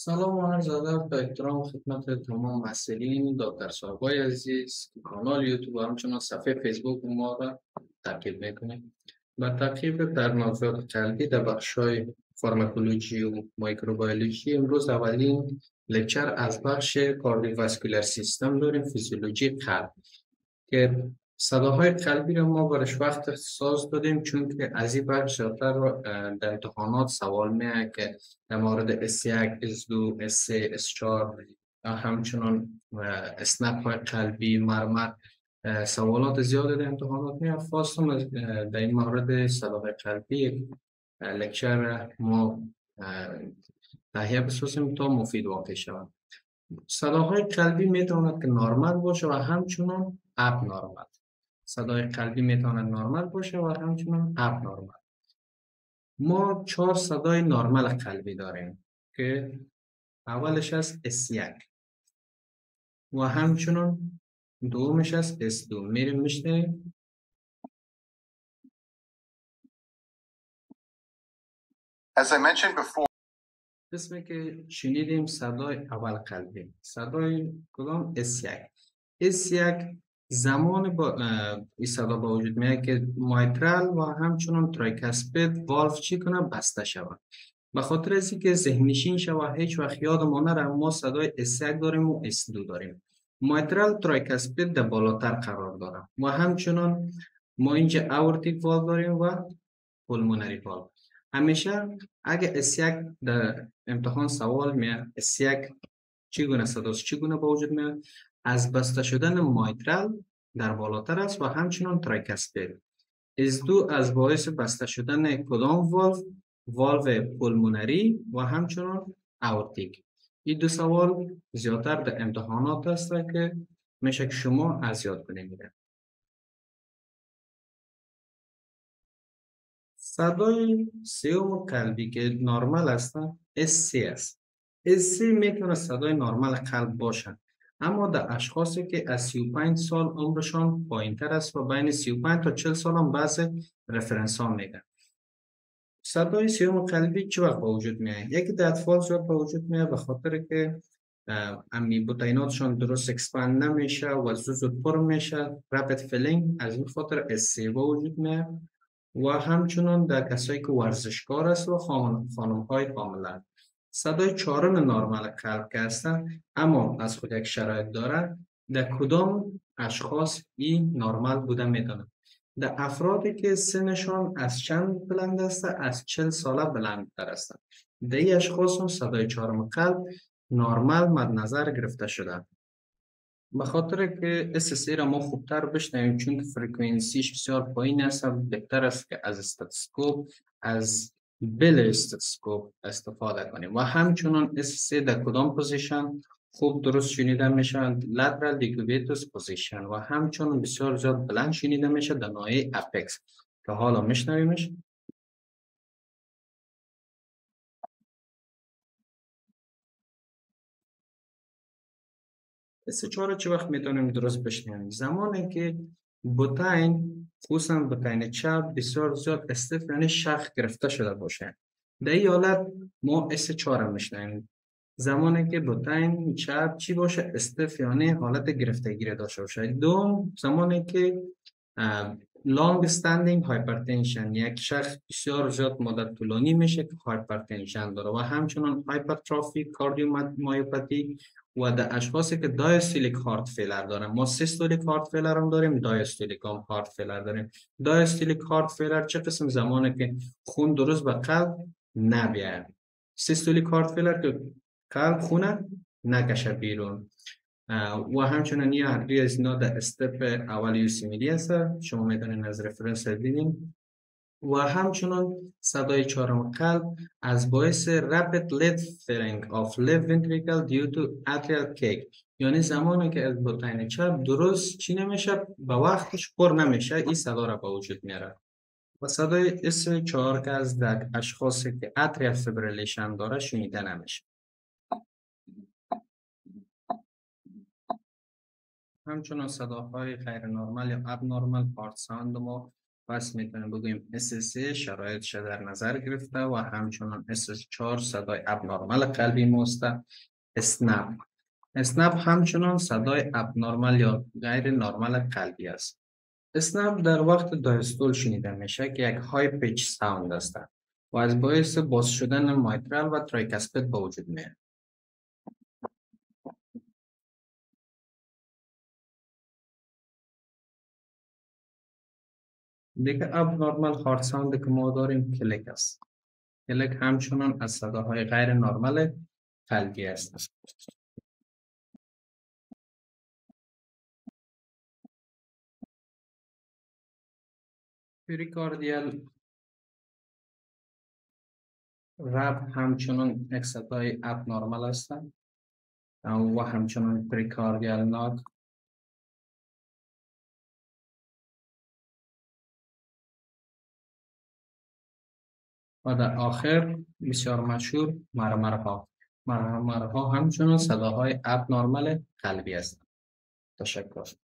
سلام و عرض ادب و احترام خدمت تمام محصلین دکتر صاحبای عزیز که کانال یوتیوب و همچنان صفحه فیسبوک ما را تعقیب میکنیم. با تعقیب در موضوعات قلبی در بخش‌های فارماکولوژی و مایکروبیولوژی امروز اولین لکچر از بخش کاردیوواسکولار سیستم داریم، فیزیولوژی قلب، که صداهای قلبی رو ما برش وقت اختصاص دادیم چون که از این بخش زیادتر در امتحانات سوال میاد که در مورد S1 S2 S3 S4 همچنان اسنپ های قلبی مرمر سوالات زیاده در امتحانات میاد. خواستم در این مورد صداهای قلبی لکچر ما تهیه بسازیم تا مفید واقع شود. صداهای قلبی میتواند که نرمال باشه و همچنان اب نرمال. صدای قلبی میتواند نرمال باشه و همچنان اب نرمال. ما 4 صدای نرمال قلبی داریم که اولش از S1 و همچنان دومش از S2. میریم میشنیم. As I mentioned before, قسمی که شنیدیم صدای اول قلبی، صدای کدام؟ S1. S1 زمان با این صدا با وجود میاد که مایترال و همچنان ترایکاسپید والف چی کنه؟ بسته شود. به خاطر از اینکه ذهنشین شود هیچ وقت یادمون نره ما صدای S1 داریم و S2 داریم. مایترال ترایکاسپید در بالاتر قرار داره و همچنان ما اینجا اورتیک والف داریم و پولمونری والف. همیشه اگه S1 در امتحان سوال میاد S1 چگونه صداست چگونه با وجود میاد؟ از بسته شدن مایترال در بالاتر است و همچنان ترایکاسپید. S2 از باعث بسته شدن کدام والف؟ والو پولمونری و همچنان اورتیک. این دو سوال زیادتر در امتحانات است که میشه که شما از یاد کنید. صدای سوم قلبی که نرمال است S3 است. S3 میتونه صدای نرمال قلب باشد، اما در اشخاصی که از 35 سال عمرشان پایینتر است و بین 35 تا 40 سال هم بعض رفرنس ها میگن. صدای سوم قلبی چه وقت با وجود میاد؟ یکی در اطفال زیاد با وجود میاد به خاطر که بطیناتشان درست اکسپاند نمیشه و زود پر میشه، رپید فیلینگ، از این خاطر S3 با وجود میاد. و همچنان در کسایی که ورزشکار است و خانم های حامله. صدای چهارم نرمال قلب که هستن اما از خود یک شرایط داره، در کدام اشخاص این نرمال بوده میتونه؟ در افرادی که سنشان از چند بلند است؟ از 40 ساله بلندتر است. در این اشخاص هم صدای چهارم قلب نرمال مد نظر گرفته شده. به خاطر که SSA را ما خوبتر بشنویم چون که فرکانسیش بسیار پایین است، بهتر است که از استاتوسکوپ، از بل استاتوسکوپ استفاده کنیم. و همچنان SSA در کدام پوزیشن خوب درست شنیده میشن؟ لاترال دیکوبیتوس پوزیشن و همچنان بسیار زیاد بلند شنیده میشه در ناحیه اپکس که حالا میشنویمش. S4 چه وقت میتونیم درست بشنویم؟ زمانی که بطین، خصوصا بطین چپ بسیار زیاد استف یعنی شخ گرفته شده باشه. در این حالت ما S4 میشنویم. زمانی که بطین چپ چی باشه؟ استف یعنی حالت گرفتگی داشته باشه. دوم، زمانی که لانگ استندینگ هایپرتنشن، یک شخص بسیار زیاد مدت طولانی میشه که هایپرتنشن داره و همچنان هایپرتروفی کاردیومایوپاتی. و در اشخاصی که دایستولیک هارت فیلر دارن، ما سیستولیک هارت فیلر هم داریم، دایستولیک هم هارت فیلر داریم. دایستولیک هارت فیلر چه قسم؟ زمانی که خون درست به قلب نبیاد. سیستولیک هارت فیلر که قلب خونه نکشه بیرون. و همچنان یه هر از اینا در استپ اول یوسیمیلی هست، شما میتونین از رفرنس دیدین. و همچنان صدای چهارم قلب از باعث rapid lead filling of left ventricle due to atrial cake، یعنی زمانی که از بطین چپ درست چی نمیشه به وقتش پر نمیشه، این صدا را به وجود میاره. و صدای S4 که از در اشخاصی که atrial fibrillation داره شنیده نمیشه. همچنان صداهای غیر نرمال یا ابنرمال هارت ساوند ما پس میتونیم بگوییم SSA شرایطش در نظر گرفته و همچنان SS4 صدای ابنرمال قلبی ماسته. اسنپ همچنان صدای ابنرمال یا غیر نرمال قلبی است. اسنپ در وقت دایستول شنیده میشه که یک های پیچ ساوند است و از باعث باز شدن مایترال و تریکاسپید به وجود میاد. دیگه ابنرمال هارت ساوند که ما داریم کلیک است. کلیک همچنان از صداهای غیر نرمال قلبی است. پریکاردیال رب همچنان یک صدای ابنرمال است و همچنان پریکاردیال ناک. و در آخر بسیار مشهور مرمرها. مرمرها همچنان صداهای ابنرمال قلبی است. تشکر.